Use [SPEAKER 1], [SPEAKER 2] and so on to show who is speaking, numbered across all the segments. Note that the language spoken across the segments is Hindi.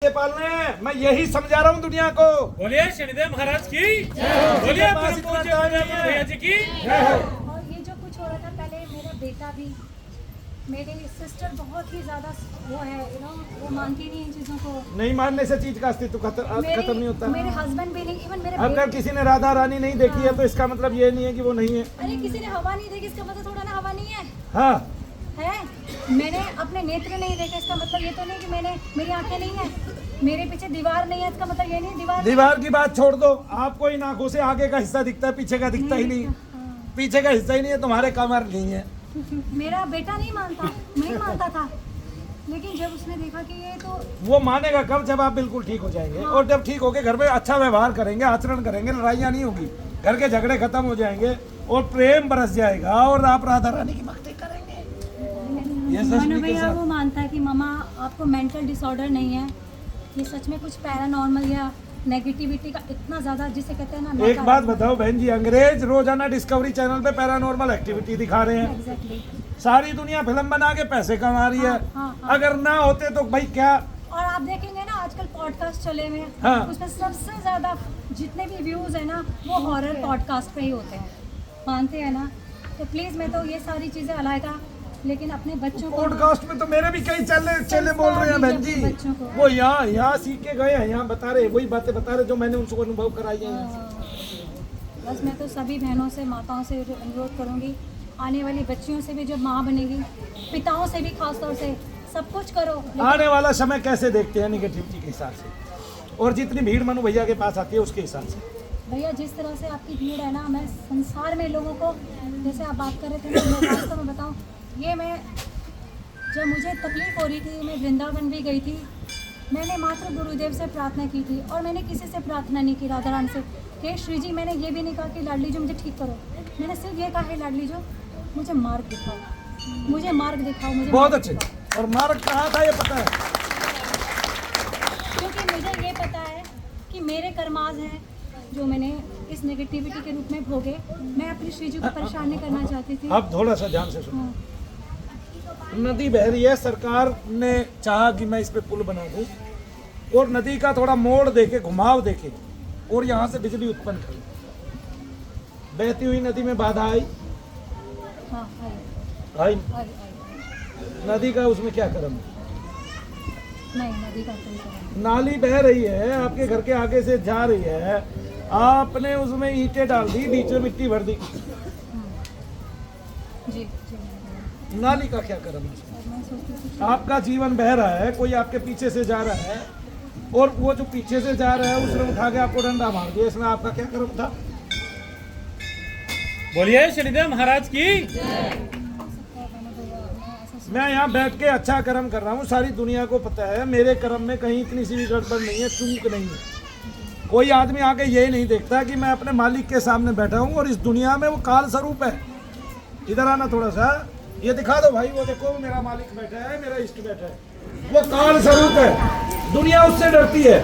[SPEAKER 1] पालने हैं। मैं यही समझा रहा हूँ दुनिया को।
[SPEAKER 2] बोलिए शनिदेव महाराज की, बोलिए भैया जी की।
[SPEAKER 3] और ये जो कुछ हो रहा था पहले, मेरा बेटा भी, मेरी सिस्टर बहुत ही ज्यादा वो है, वो मानती नहीं इन चीजों को।
[SPEAKER 1] नहीं मानने से चीज का अस्तित्व खत्म नहीं होता।
[SPEAKER 3] मेरे हस्बैंड भी नहीं, इवन मेरे
[SPEAKER 1] अगर किसी ने राधा रानी नहीं देखी है तो इसका मतलब ये नहीं है कि वो नहीं है।
[SPEAKER 3] अरे किसी ने हवा नहीं देखी इसका मतलब थोड़ा ना हवा नहीं है।
[SPEAKER 1] हाँ
[SPEAKER 3] है, मैंने अपने नेत्र नहीं देखे इसका मतलब ये तो नहीं कि मेरी आंखें नहीं है, मेरे पीछे दीवार नहीं है इसका मतलब ये नहीं
[SPEAKER 1] दीवार की बात छोड़ दो। आपको इन आंखों से आगे का हिस्सा दिखता है, पीछे का दिखता ही नहीं। पीछे का हिस्सा ही नहीं है, तुम्हारे कमर नहीं है।
[SPEAKER 3] मेरा बेटा नहीं मानता था, लेकिन जब उसने देखा कि ये तो
[SPEAKER 1] वो मानेगा कब? जब आप बिल्कुल ठीक हो जाएंगे। और जब ठीक होके घर में अच्छा व्यवहार करेंगे, आचरण करेंगे, लड़ाइयाँ नहीं होगी, घर के झगड़े खत्म हो जाएंगे और प्रेम बरस जाएगा और आप राधा रानी की भक्ति करेंगे। ये
[SPEAKER 3] मनु भैया वो मानता है कि मामा आपको मेंटल डिसऑर्डर नहीं है, ये सच में कुछ पैरानॉर्मल या नेगेटिविटी का इतना ज्यादा जिसे कहते हैं ना।
[SPEAKER 1] एक बात बताओ बहन जी, अंग्रेज रोजाना डिस्कवरी चैनल पे पैरानॉर्मल एक्टिविटी दिखा रहे हैं।
[SPEAKER 3] एग्जैक्टली।
[SPEAKER 1] सारी दुनिया फिल्म बना के पैसे कमा रही है।
[SPEAKER 3] हाँ।
[SPEAKER 1] अगर ना होते तो भाई क्या।
[SPEAKER 3] और आप देखेंगे ना आजकल पॉडकास्ट चले हुए हैं,
[SPEAKER 1] हाँ।
[SPEAKER 3] उसमें सबसे ज्यादा जितने भी व्यूज है ना वो हॉरर पॉडकास्ट पे ही होते हैं, मानते हैं ना। तो प्लीज मैं तो ये सारी चीजें अलायगा, लेकिन अपने बच्चों को
[SPEAKER 1] पॉडकास्ट में तो मेरे भी कई चेले बोल रहे हैं बहन जी।
[SPEAKER 3] बच्चों को
[SPEAKER 1] वो यहाँ सीख के गए हैं, यहाँ बता रहे, वही बातें बता रहे जो मैंने उनको अनुभव कराई है।
[SPEAKER 3] बस मैं तो सभी बहनों से, माताओं से अनुरोध करूंगी, आने वाली बच्चियों से भी जो माँ बनेगी, पिताओं से भी खासतौर से, सब कुछ करो।
[SPEAKER 1] आने वाला समय कैसे देखते हैं निगेटिविटी के हिसाब से, और जितनी भीड़ मनु भैया के पास आती है उसके हिसाब से।
[SPEAKER 3] भैया जिस तरह से आपकी भीड़ है ना, मैं संसार में लोगों को, जैसे आप बात कर रहे थे, मैं वास्तव में बताऊं, ये मैं जब मुझे तकलीफ हो रही थी, मैं वृंदावन भी गई थी, मैंने मात्र गुरुदेव से प्रार्थना की थी और मैंने किसी से प्रार्थना नहीं की, राधा रानी से। हे श्री जी, मैंने ये भी नहीं कहा कि लाडली जो मुझे ठीक करो, मैंने सिर्फ ये कहा है लाडली जो मुझे मार्ग दिखाओ, मुझे मार्ग दिखाओ, मुझे
[SPEAKER 1] बहुत अच्छे। और मार्ग कहाँ था ये पता है?
[SPEAKER 3] क्योंकि मुझे ये पता है कि मेरे कर्माज हैं जो मैंने इस नेगेटिविटी के रूप में भोगे। मैं अपनी श्री जी को परेशान नहीं करना चाहती थी।
[SPEAKER 1] अब थोड़ा सा ध्यान से सुनो।
[SPEAKER 3] हाँ।
[SPEAKER 1] नदी बह रही है, सरकार ने चाहा कि मैं इस पे पुल बना दूं और नदी का थोड़ा मोड़ देके, घुमाव देके, और यहाँ से बिजली उत्पन्न करूं। बहती हुई नदी में बाधा आई?
[SPEAKER 3] हाँ,
[SPEAKER 1] आई।
[SPEAKER 3] आई।
[SPEAKER 1] नदी का उसमें क्या कर्म है?
[SPEAKER 3] नहीं, नदी का कोई कर्म नहीं।
[SPEAKER 1] नाली बह रही है, आपके घर के आगे से जा रही है, आपने उसमें ईंटें डाल दी, बीच में मिट्टी भर दी,
[SPEAKER 3] जी।
[SPEAKER 1] नाली का क्या कर्म है?
[SPEAKER 3] और मैं सोचती थी
[SPEAKER 1] आपका जीवन बह रहा है, कोई आपके पीछे से जा रहा है और वो जो पीछे से जा रहा है उसने उठा के आपको डंडा मार दिया, इसमें आपका क्या कर्म था?
[SPEAKER 2] बोलिए शनिदेव महाराज की।
[SPEAKER 1] मैं यहाँ बैठ के अच्छा कर्म कर रहा हूँ, सारी दुनिया को पता है मेरे कर्म में कहीं इतनी सी भी गड़बड़ नहीं है, चूक नहीं है। कोई आदमी आके यही नहीं देखता कि मैं अपने मालिक के सामने बैठा हूँ और इस दुनिया में वो काल स्वरूप है। इधर आना थोड़ा सा, ये दिखा दो भाई, वो देखो मेरा मालिक बैठा है, मेरा इष्ट बैठा है, वो काल स्वरूप है। दुनिया उससे डरती है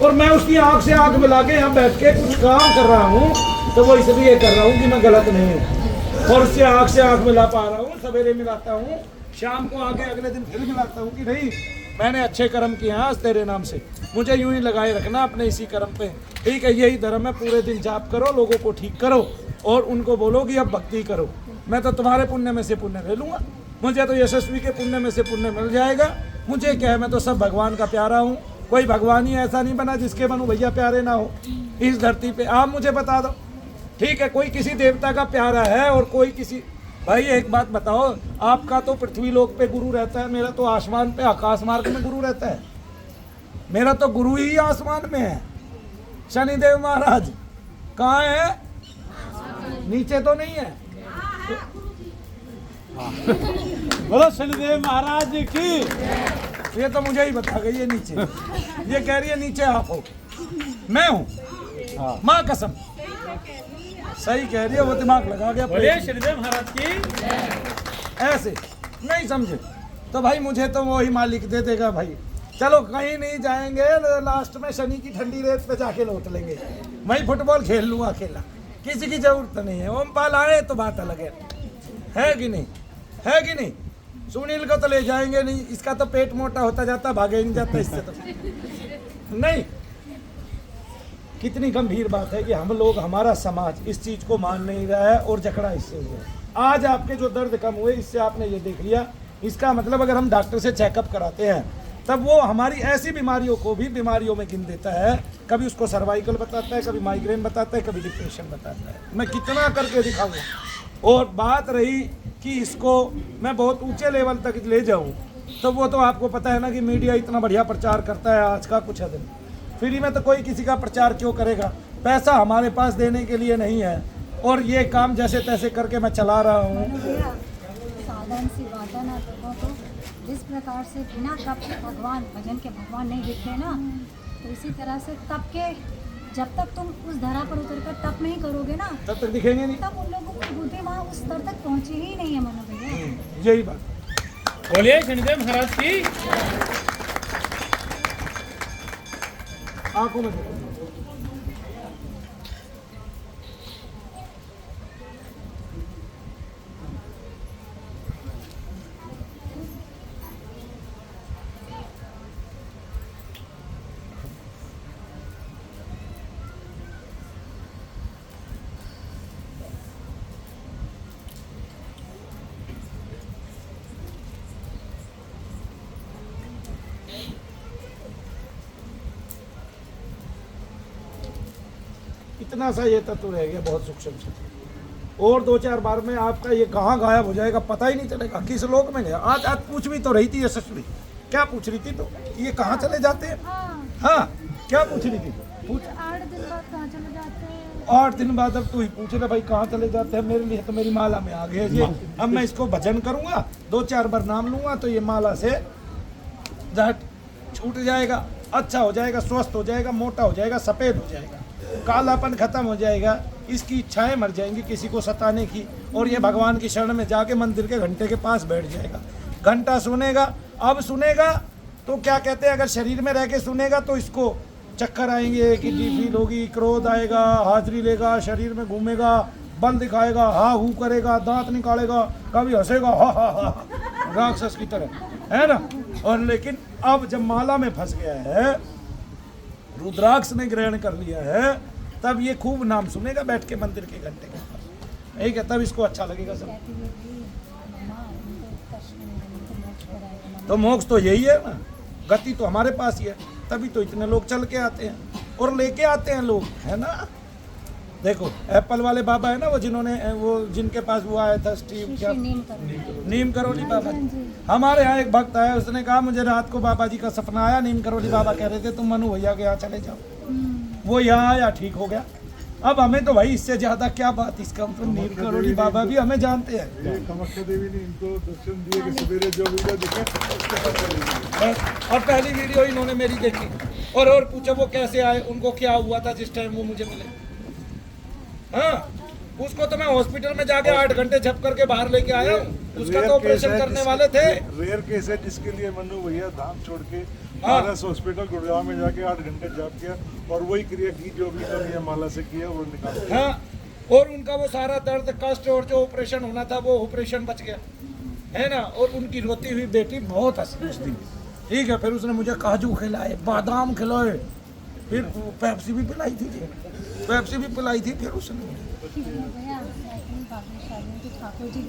[SPEAKER 1] और मैं उसकी आंख से आंख मिला के यहाँ बैठ के कुछ काम कर रहा हूँ, तो वो इसलिए कर रहा हूँ कि मैं गलत नहीं हूँ और उससे आंख से आंख मिला पा रहा हूँ। सवेरे मिलाता हूँ, शाम को आके अगले दिन फिर मिलाता हूँ कि नहीं मैंने अच्छे कर्म किए हैं आज तेरे नाम से, मुझे यूं ही लगाए रखना अपने इसी कर्म पे। ठीक है, यही धर्म है। पूरे दिन जाप करो, लोगों को ठीक करो और उनको बोलो कि अब भक्ति करो। मैं तो तुम्हारे पुण्य में से पुण्य ले लूँगा, मुझे तो यशस्वी के पुण्य में से पुण्य मिल जाएगा। मुझे क्या है, मैं तो सब भगवान का प्यारा हूँ। कोई भगवान ही ऐसा नहीं बना जिसके मनु भैया प्यारे ना हो इस धरती पे। आप मुझे बता दो, ठीक है, कोई किसी देवता का प्यारा है और कोई किसी। भाई एक बात बताओ, आपका तो पृथ्वी लोक पे गुरु रहता है, मेरा तो आसमान पे आकाश मार्ग में गुरु रहता है। मेरा तो गुरु ही आसमान में है। शनिदेव महाराज कहाँ है? नीचे तो नहीं है।
[SPEAKER 2] बोलो शनिदेव महाराज की।
[SPEAKER 1] ये तो मुझे ही बता गई है नीचे। ये कह रही है नीचे आप हो, मैं हूँ। माँ कसम सही कह रही है, वो दिमाग लगा गया।
[SPEAKER 2] बोलिए शनिदेव महाराज की।
[SPEAKER 1] ऐसे नहीं समझे तो भाई मुझे तो वो ही मालिक दे देगा भाई। चलो कहीं नहीं जाएंगे, लास्ट में शनि की ठंडी रेत पे जाके लौट लेंगे। मैं फुटबॉल खेल लूँगा अकेला, किसी की जरूरत नहीं है। ओमपाल आए तो बात अलग है कि नहीं? है कि नहीं? सुनील को तो ले जाएंगे नहीं, इसका तो पेट मोटा होता जाता, भागे ही नहीं जाता इससे तो नहीं। कितनी गंभीर बात है कि हम लोग, हमारा समाज इस चीज को मान नहीं रहा है और जकड़ा इससे हुआ है। आज आपके जो दर्द कम हुए इससे आपने ये देख लिया, इसका मतलब अगर हम डॉक्टर से चेकअप कराते हैं तब वो हमारी ऐसी बीमारियों को भी बीमारियों में गिन देता है। कभी उसको सर्वाइकल बताता है, कभी माइग्रेन बताता है, कभी डिप्रेशन बताता है। मैं कितना करके दिखाऊंगा। और बात रही कि इसको मैं बहुत ऊंचे लेवल तक ले जाऊं, तो वो तो आपको पता है ना कि मीडिया इतना बढ़िया प्रचार करता है आज का कुछ है दिन। फ्री में तो कोई किसी का प्रचार क्यों करेगा, पैसा हमारे पास देने के लिए नहीं है। और ये काम जैसे तैसे करके मैं चला रहा हूँ।
[SPEAKER 3] साधारण सी बात है ना, लोगों को जिस प्रकार से बिना तप के भगवान, भजन के भगवान नहीं दिखते ना, तो इसी तरह से तप के, जब तक तुम उस धरा पर उतर कर तप नहीं करोगे ना,
[SPEAKER 1] तब तक दिखेंगे नहीं।
[SPEAKER 3] तब उन लोगों की बुद्धि वहाँ उस स्तर तक पहुँची ही नहीं है मनु भैया।
[SPEAKER 1] यही बात।
[SPEAKER 2] बोलिए शनिदेव महाराज की।
[SPEAKER 1] आंखों में देखो। इतना सा ये तत्व रह गया, बहुत सूक्ष्म से। और 2-4 बार में आपका ये कहाँ गायब हो जाएगा पता ही नहीं चलेगा, किस लोक में गया। आज पूछ भी तो रही थी यशस्वी, क्या पूछ रही थी तो ये कहाँ चले जाते हैं? हाँ, क्या पूछ रही थी? पूछ
[SPEAKER 3] 8 दिन बाद कहाँ चले जाते हैं?
[SPEAKER 1] 8 दिन बाद अब तू ही पूछ रहा भाई कहाँ चले जाते हैं। मेरे लिए तो मेरी माला में आ गए ये। अब मैं इसको भजन करूंगा, 2-4 बार नाम लूंगा तो ये माला से झट छूट जाएगा, अच्छा हो जाएगा, स्वस्थ हो जाएगा, मोटा हो जाएगा, सफेद हो जाएगा, कालापन खत्म हो जाएगा, इसकी इच्छाएं मर जाएंगी किसी को सताने की। और ये भगवान की शरण में जाके मंदिर के घंटे के पास बैठ जाएगा, घंटा सुनेगा। अब सुनेगा तो क्या कहते हैं, अगर शरीर में रह के सुनेगा तो इसको चक्कर आएंगे, कि फील होगी, क्रोध आएगा, हाजिरी लेगा, शरीर में घूमेगा, बल दिखाएगा, हा हू करेगा, दांत निकालेगा, कभी हंसेगा हा हा हा, राक्षस की तरह, है ना। और लेकिन अब जब माला में फंस गया है, रुद्राक्ष ने ग्रहण कर लिया है, तब ये खूब नाम सुनेगा बैठ के मंदिर के घंटे के पास। ठीक है, तब इसको अच्छा लगेगा सब। तो मोक्ष तो यही है ना, गति तो हमारे पास ही है, तभी तो इतने लोग चल के आते हैं और लेके आते हैं लोग, है ना। देखो एप्पल वाले बाबा है ना, वो जिन्होंने, वो जिनके पास वो आया था स्टीव, क्या नीम करोली बाबा जी। हमारे यहाँ एक भक्त आया, उसने कहा मुझे रात को बाबा जी का सपना आया, नीम करोली बाबा कह रहे थे तुम मनु भैया के यहाँ चले जाओ। वो यहाँ आया, ठीक हो गया। अब हमें तो भाई इससे ज्यादा क्या बात, इसका मतलब नीम करोली बाबा भी हमें जानते हैं।
[SPEAKER 4] कामाख्या देवी ने इनको दर्शन दिए कि सवेरे जो वीडियो दिखे उसके साथ चलेंगे।
[SPEAKER 1] और पहली वीडियो इन्होंने मेरी देखी और पूछा वो कैसे आए, उनको क्या हुआ था जिस टाइम वो मुझे मिले। हाँ, उसको तो मैं हॉस्पिटल में जाके 8 घंटे झप करके बाहर लेके आया हूँ, उसका तो ऑपरेशन करने वाले थे।
[SPEAKER 4] रेयर केस है जिसके लिए मनु भैया धाम छोड़ के
[SPEAKER 1] हाँ।
[SPEAKER 4] आरएस हॉस्पिटल गुड़गांव में जाके 8 घंटे जाप किया और वही क्रिया की जो भी कमी है माला से किया वो निकाल।
[SPEAKER 1] हाँ, और उनका वो सारा दर्द कष्ट और जो ऑपरेशन होना था वो ऑपरेशन बच गया, है ना। और उनकी रोती हुई बेटी बहुत हंसी उस दिन। ठीक है, फिर उसने मुझे काजू खिलाए, बादाम खिलाए, फिर पेप्सी भी पिलाई थी, पेप्सी भी पिलाई थी। फिर उसने
[SPEAKER 3] ठाकुर जी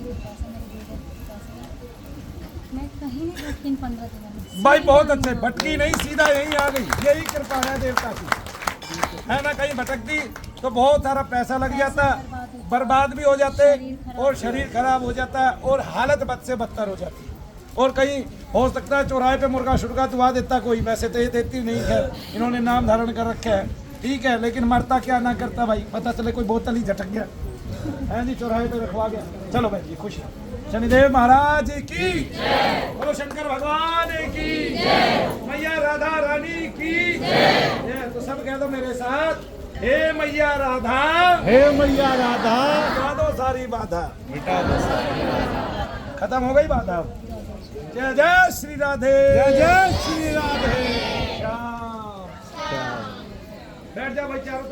[SPEAKER 3] मैं कहीं नहीं भटकी इन 15 दिनों में।
[SPEAKER 1] भाई बहुत अच्छे, भटकी नहीं, सीधा यहीं आ गई, यही कृपा है देवता की, है ना। कहीं भटकती तो बहुत सारा पैसा लग जाता, बर्बाद भी हो जाते और शरीर खराब हो जाता है और हालत बद से बदतर हो जाती है। और कहीं हो सकता है चौराहे पे मुर्गा शुर्गा दुआ देता कोई, वैसे तो ये देती नहीं है, इन्होंने नाम धारण कर रखे है, ठीक है। लेकिन मरता क्या ना करता भाई, पता चले कोई बोतल ही झटक गया, है नहीं, चौराहे पे रखवा गया। चलो भाई जी, खुश है। शनिदेव महाराज की जय, बोलो शंकर भगवान की जय, मैया राधा रानी की जय। तो सब कह दो मेरे साथ, हे मैया राधा,
[SPEAKER 4] हे मैया राधा,
[SPEAKER 1] मिटा दो सारी बाधा,
[SPEAKER 4] मिटा दो सारी बाधा।
[SPEAKER 1] खत्म हो गई बाधा। जय जय श्री राधे,
[SPEAKER 4] जय जय श्री राधे।
[SPEAKER 1] श्याम। बैठ जा भाई चारों तरफ।